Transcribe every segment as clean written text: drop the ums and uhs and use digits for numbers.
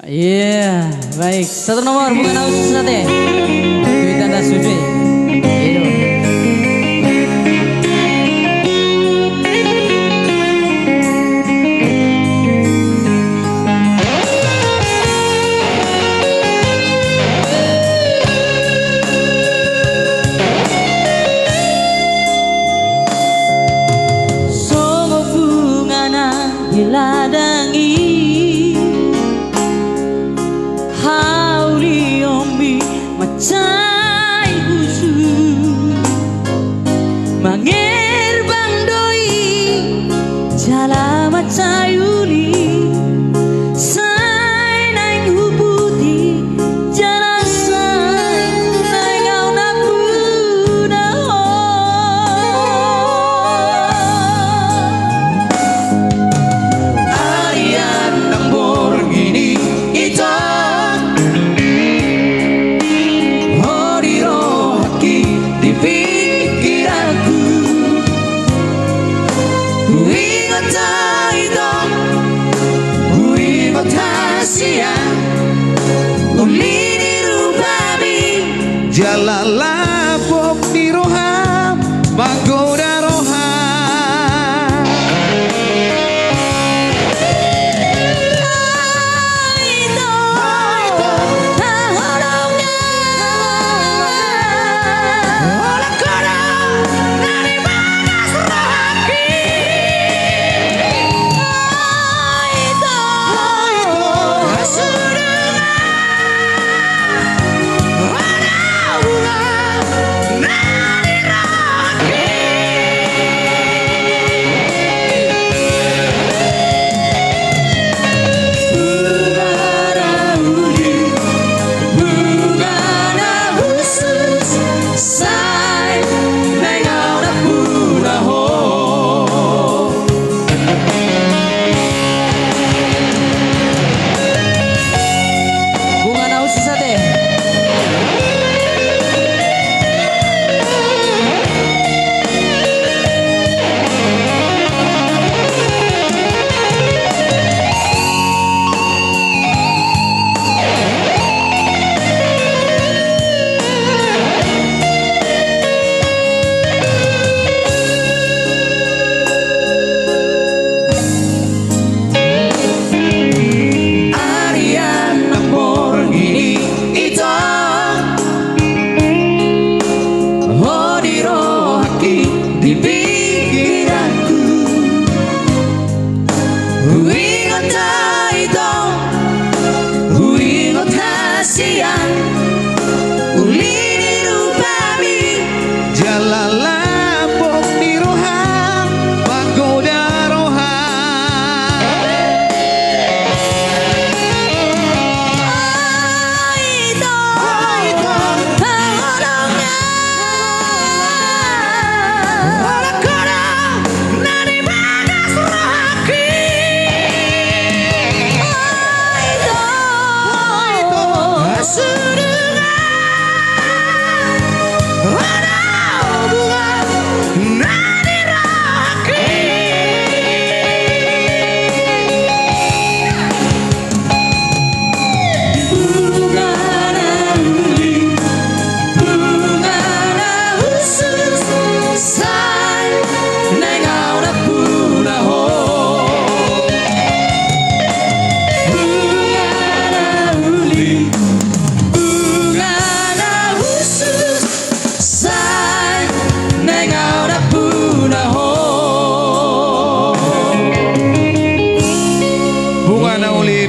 Iya, baik. Satu nomor bukan aus sate. Dwi tanda sudui. Itu. Songo bunga nang diladangi. Macai busu mangir bang doi jala macai uli sai naik hubuti jala sai naik kau nak muda Arian nang borong ini itu Jalala pop di roham manggoda roham di pikiranku ingat itu ingat hasian uli di rupami jalala pok di roham manggoda roham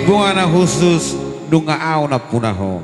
bunga na khusus dunga aw na punaho